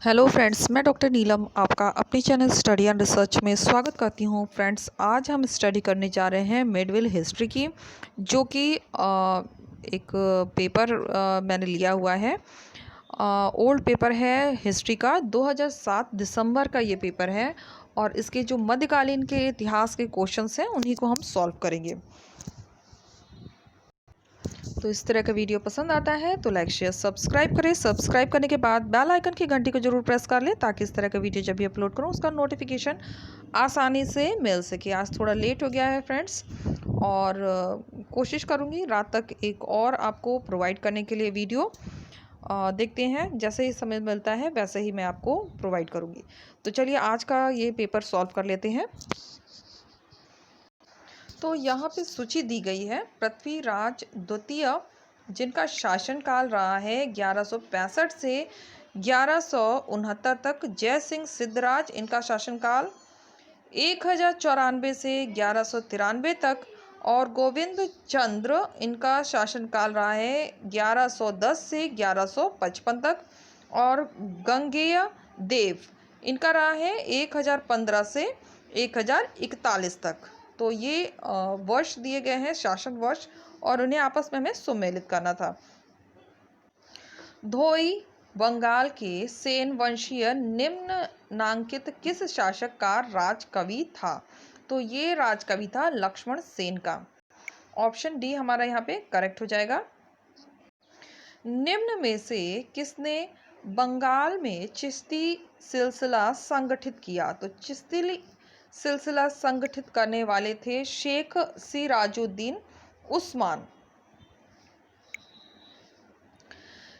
Hello friends, मैं doctor नीलम आपका अपने चैनल स्टडी एंड रिसर्च में स्वागत करती हूँ। फ्रेंड्स, आज हम स्टडी करने जा रहे हैं मिडविल हिस्ट्री की, जो कि एक पेपर मैंने लिया हुआ है। ओल्ड पेपर है हिस्ट्री का, 2007 दिसंबर का ये पेपर है और इसके जो मध्यकालीन के इतिहास के क्वेश्चंस हैं उन्हीं को हम सॉल्व करेंगे। तो इस तरह का वीडियो पसंद आता है तो लाइक शेयर सब्सक्राइब करें। सब्सक्राइब करने के बाद बेल आइकन की घंटी को जरूर प्रेस कर लें ताकि इस तरह का वीडियो जब भी अपलोड करूं उसका नोटिफिकेशन आसानी से मिल सके। आज थोड़ा लेट हो गया है फ्रेंड्स, और कोशिश करूंगी रात तक एक और आपको प्रोवाइड करने के लिए वीडियो। देखते हैं, जैसे ही समय मिलता है वैसे ही मैं आपको प्रोवाइड करूँगी। तो चलिए आज का ये पेपर सॉल्व कर लेते हैं। तो यहाँ पे सूची दी गई है। पृथ्वीराज द्वितीय, जिनका शासनकाल रहा है 1165 से 1169 तक। जय सिंह सिद्धराज, इनका शासनकाल 1094 से 1193 तक। और गोविंद चंद्र, इनका शासनकाल रहा है 1110 से 1155 तक। और गंगेय देव, इनका रहा है 1015 से 1041 तक। तो ये वर्ष दिए गए हैं, शासन वर्ष, और उन्हें आपस में हमें सुमेलित करना था। धोई बंगाल के सेन वंशीय निम्नांकित किस शासक का राजकवि था? तो ये राजकवि था लक्ष्मण सेन का। ऑप्शन डी हमारा यहाँ पे करेक्ट हो जाएगा। निम्न में से किसने बंगाल में चिश्ती सिलसिला संगठित किया? तो चिश्ती सिलसिला संगठित करने वाले थे शेख सिराजुद्दीन उस्मान।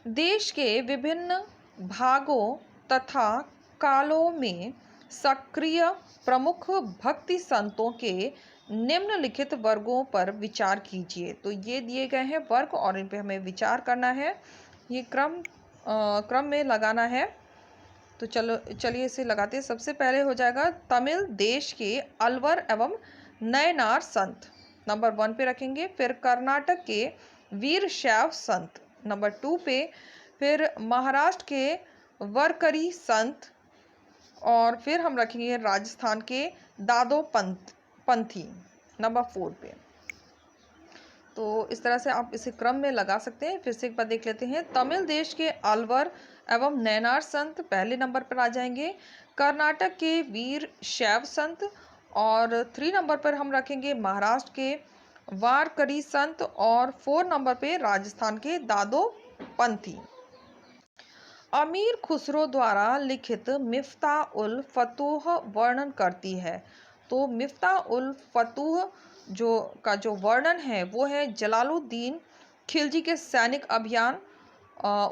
देश के विभिन्न भागों तथा कालों में सक्रिय प्रमुख भक्ति संतों के निम्नलिखित वर्गों पर विचार कीजिए। तो ये दिए गए हैं वर्ग और इन पे हमें विचार करना है। ये क्रम में लगाना है। तो चलिए इसे लगाते हैं। सबसे पहले हो जाएगा तमिल देश के अलवर एवं नयनार संत, नंबर 1 पे रखेंगे। फिर कर्नाटक के वीर शैव संत, नंबर 2 पे। फिर महाराष्ट्र के वरकरी संत, और फिर हम रखेंगे राजस्थान के दादो पंथी, नंबर 4 पे। तो इस तरह से आप इसे क्रम में लगा सकते हैं। फिर से एक बार देख लेते हैं। तमिल देश के अलवर एवं नयनार संत पहले नंबर पर आ जाएंगे। कर्नाटक के वीर शैव संत, और 3 नंबर पर हम रखेंगे महाराष्ट्र के वारकरी संत, और 4 नंबर पे राजस्थान के दादो पंथी। अमीर खुसरो द्वारा लिखित मिफ्ता उल फतूह वर्णन करती है। तो मिफ्ता उल फतूह जो वर्णन है वो है जलालुद्दीन खिलजी के सैनिक अभियान।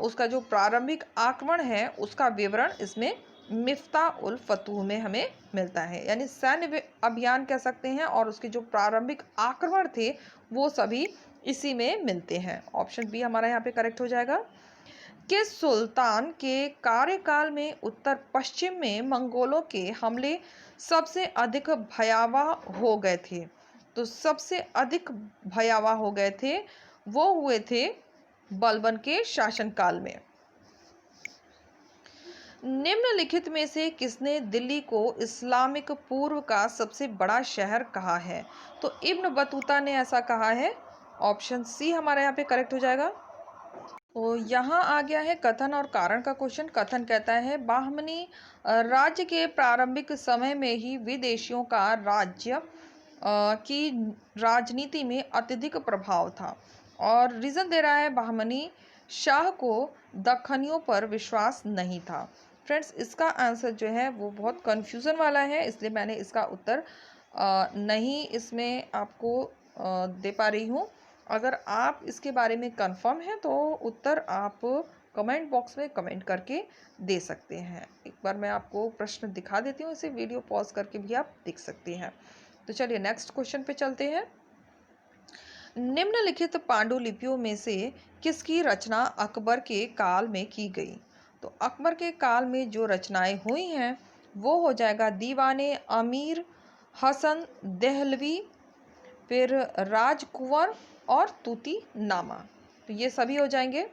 उसका जो प्रारंभिक आक्रमण है उसका विवरण इसमें मिफ्ता उल फतूह में हमें मिलता है, यानी सैन्य अभियान कह सकते हैं, और उसके जो प्रारंभिक आक्रमण थे वो सभी इसी में मिलते हैं। ऑप्शन बी हमारा यहाँ पे करेक्ट हो जाएगा। किस सुल्तान के कार्यकाल में उत्तर पश्चिम में मंगोलों के हमले सबसे अधिक भयावह हो गए थे? तो सबसे अधिक भयावह हो गए थे वो हुए थे बलबन के शासनकाल में। निम्नलिखित में से किसने दिल्ली को इस्लामिक पूर्व का सबसे बड़ा शहर कहा है? तो इब्न बतूता ने ऐसा कहा है। ऑप्शन सी हमारा यहाँ पे करेक्ट हो जाएगा। तो यहाँ आ गया है कथन और कारण का क्वेश्चन। कथन कहता है बाहमनी राज्य के प्रारंभिक समय में ही विदेशियों का राज्य की राजनीति में अत्यधिक प्रभाव था। और रीज़न दे रहा है बाहमनी शाह को दक्खनियों पर विश्वास नहीं था। फ्रेंड्स, इसका आंसर जो है वो बहुत कन्फ्यूज़न वाला है, इसलिए मैंने इसका उत्तर नहीं इसमें आपको दे पा रही हूँ। अगर आप इसके बारे में कंफर्म हैं तो उत्तर आप कमेंट बॉक्स में कमेंट करके दे सकते हैं। एक बार मैं आपको प्रश्न दिखा देती हूँ, इसे वीडियो पॉज करके भी आप देख सकते हैं। तो चलिए नेक्स्ट क्वेश्चन पे चलते हैं। निम्नलिखित पांडुलिपियों में से किसकी रचना अकबर के काल में की गई? तो अकबर के काल में जो रचनाएं हुई हैं वो हो जाएगा दीवाने अमीर हसन देहलवी, फिर राजकुंवर और तूती नामा। तो ये सभी हो जाएंगे।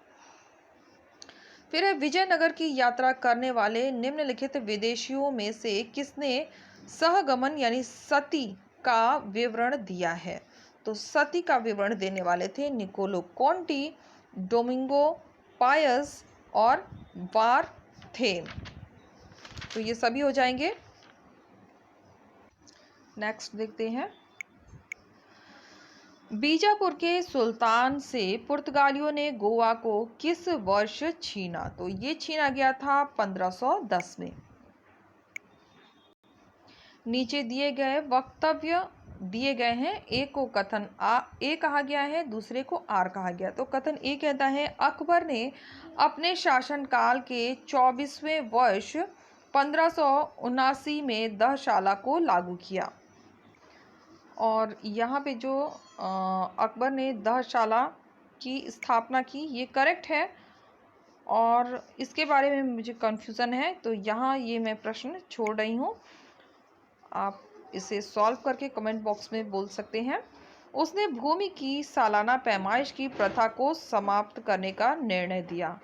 फिर है विजयनगर की यात्रा करने वाले निम्नलिखित विदेशियों में से किसने सहगमन यानी सती का विवरण दिया है। तो सती का विवरण देने वाले थे निकोलो कॉन्टी, डोमिंगो पायस और वार्थेन। तो ये सभी हो जाएंगे। नेक्स्ट देखते हैं, बीजापुर के सुल्तान से पुर्तगालियों ने गोवा को किस वर्ष छीना। तो ये छीना गया था 1510 में। नीचे दिए गए वक्तव्य दिए गए हैं, एक को कथन ए कहा गया है, दूसरे को आर कहा गया। तो कथन ए कहता है अकबर ने अपने शासनकाल के 24वें वर्ष 1579 में दहशाला को लागू किया। और यहाँ पे जो अकबर ने दहशाला की स्थापना की, ये करेक्ट है। और इसके बारे में मुझे कन्फ्यूज़न है, तो यहाँ ये मैं प्रश्न छोड़ रही हूँ, आप इसे सॉल्व करके कमेंट बॉक्स में बोल सकते हैं। उसने भूमि की सालाना पैमाइश की प्रथा को समाप्त करने का निर्णय दिया।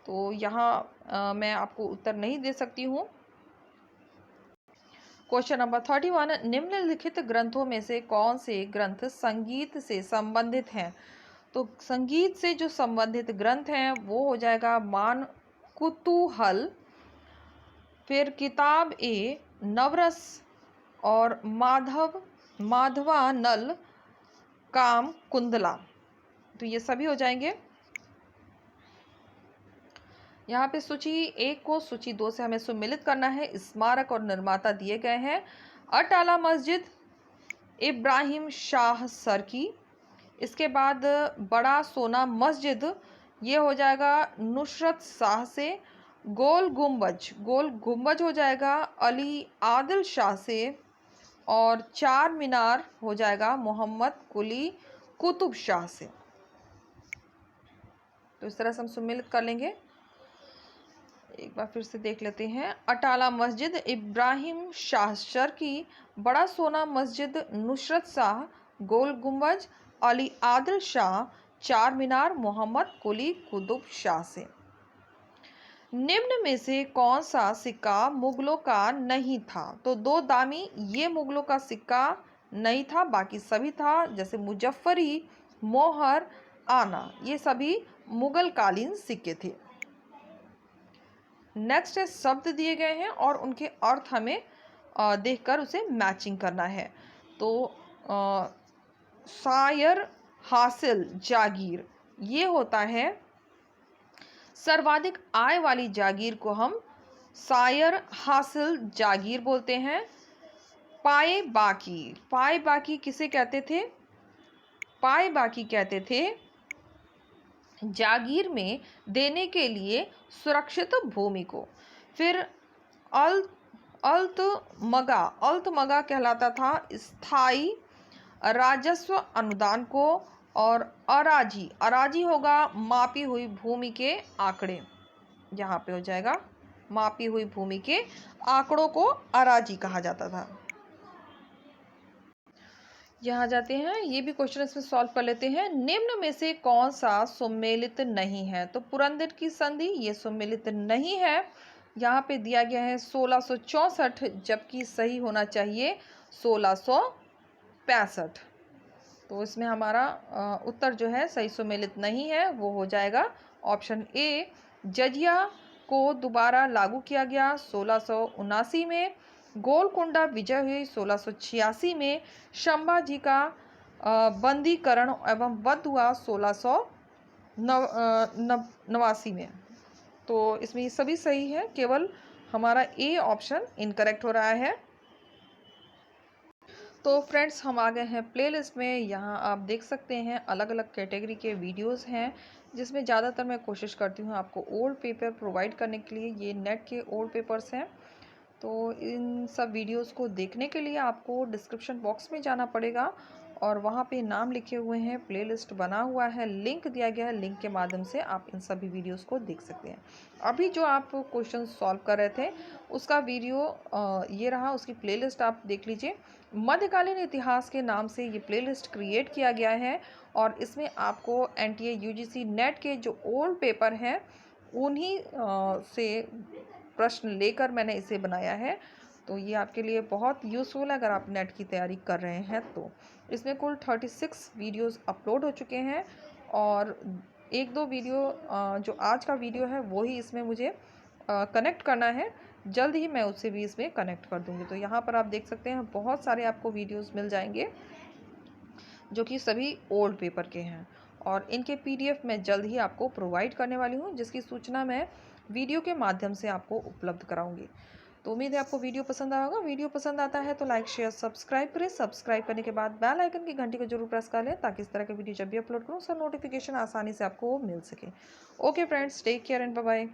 तो यहाँ मैं आपको उत्तर नहीं दे सकती हूँ। क्वेश्चन नंबर 31, निम्नलिखित ग्रंथों में से कौन से ग्रंथ संगीत से संबंधित हैं। तो संगीत से जो संबंधित ग्रंथ हैं वो हो जाएगा मान कुतूहल, फिर किताब ए नवरस और माधवानल काम कुंदला। तो ये सभी हो जाएंगे। यहाँ पे सूची 1 को सूची 2 से हमें सम्मिलित करना है। स्मारक और निर्माता दिए गए हैं, अटाला मस्जिद इब्राहिम शाह सरकी, इसके बाद बड़ा सोना मस्जिद ये हो जाएगा नुसरत शाह से, गोल गुम्बज हो जाएगा अली आदिल शाह से, और चार मीनार हो जाएगा मोहम्मद कुली कुतुब शाह से। तो इस तरह से हम सम्मिलित कर लेंगे। एक बार फिर से देख लेते हैं, अटाला मस्जिद इब्राहिम शाह शर्की, बड़ा सोना मस्जिद नुसरत शाह, गोल गुम्बज अली आदिल शाह, चार मीनार मोहम्मद कुली कुतुब शाह से। निम्न में से कौन सा सिक्का मुगलों का नहीं था। तो दो दामी ये मुगलों का सिक्का नहीं था, बाकी सभी था, जैसे मुजफ्फरी, मोहर, आना, ये सभी मुगल कालीन सिक्के थे। नेक्स्ट है शब्द दिए गए हैं और उनके अर्थ हमें देखकर उसे मैचिंग करना है। तो शायर हासिल जागीर ये होता है, सर्वाधिक आय वाली जागीर को हम शायर हासिल जागीर बोलते हैं। पाए बाकी किसे कहते थे। पाए बाकी कहते थे जागीर में देने के लिए सुरक्षित भूमि को। फिर अल्तमगा कहलाता था स्थायी राजस्व अनुदान को, और अराजी होगा मापी हुई भूमि के आंकड़े, यहाँ पे हो जाएगा मापी हुई भूमि के आंकड़ों को अराजी कहा जाता था। यहाँ जाते हैं, ये भी क्वेश्चन इसमें सॉल्व कर लेते हैं। निम्न में से कौन सा सम्मिलित नहीं है। तो पुरंदर की संधि ये सम्मिलित नहीं है। यहाँ पे दिया गया है 1664, जबकि सही होना चाहिए 1665। तो इसमें हमारा उत्तर जो है सही सम्मिलित नहीं है, वो हो जाएगा ऑप्शन ए। जजिया को दोबारा लागू किया गया 1679 में। गोलकुंडा विजय हुई 1686 में। संभाजी का बंदीकरण एवं वध हुआ 1689 में। तो इसमें ये सभी सही है, केवल हमारा ए ऑप्शन इनकरेक्ट हो रहा है। तो फ्रेंड्स हम आ गए हैं प्लेलिस्ट में। यहाँ आप देख सकते हैं अलग अलग कैटेगरी के वीडियोस हैं, जिसमें ज़्यादातर मैं कोशिश करती हूँ आपको ओल्ड पेपर प्रोवाइड करने के लिए। ये नेट के ओल्ड पेपर्स हैं। तो इन सब वीडियोस को देखने के लिए आपको डिस्क्रिप्शन बॉक्स में जाना पड़ेगा, और वहाँ पे नाम लिखे हुए हैं, प्लेलिस्ट बना हुआ है, लिंक दिया गया है, लिंक के माध्यम से आप इन सभी वीडियोस को देख सकते हैं। अभी जो आप क्वेश्चन सॉल्व कर रहे थे उसका वीडियो ये रहा, उसकी प्लेलिस्ट आप देख लीजिए। मध्यकालीन इतिहास के नाम से ये प्लेलिस्ट क्रिएट किया गया है, और इसमें आपको NTA UGC नेट के जो ओल्ड पेपर हैं उन्हीं से प्रश्न लेकर मैंने इसे बनाया है। तो ये आपके लिए बहुत यूज़फुल है अगर आप नेट की तैयारी कर रहे हैं तो। इसमें कुल 36 वीडियोस अपलोड हो चुके हैं और 1-2 वीडियो जो आज का वीडियो है वो ही इसमें मुझे कनेक्ट करना है। जल्द ही मैं उससे भी इसमें कनेक्ट कर दूँगी। तो यहाँ पर आप देख सकते हैं बहुत सारे आपको वीडियोस मिल जाएंगे जो कि सभी ओल्ड पेपर के हैं और इनके पीडीएफ मैं जल्द ही आपको प्रोवाइड करने वाली हूँ, जिसकी सूचना मैं वीडियो के माध्यम से आपको उपलब्ध कराऊंगी। तो उम्मीद है आपको वीडियो पसंद आया होगा। वीडियो पसंद आता है तो लाइक शेयर सब्सक्राइब करें। सब्सक्राइब करने के बाद बेल आइकन की घंटी को जरूर प्रेस कर लें ताकि इस तरह के वीडियो जब भी अपलोड करूँ उसका नोटिफिकेशन आसानी से आपको मिल सके। Okay friends, take care and bye bye.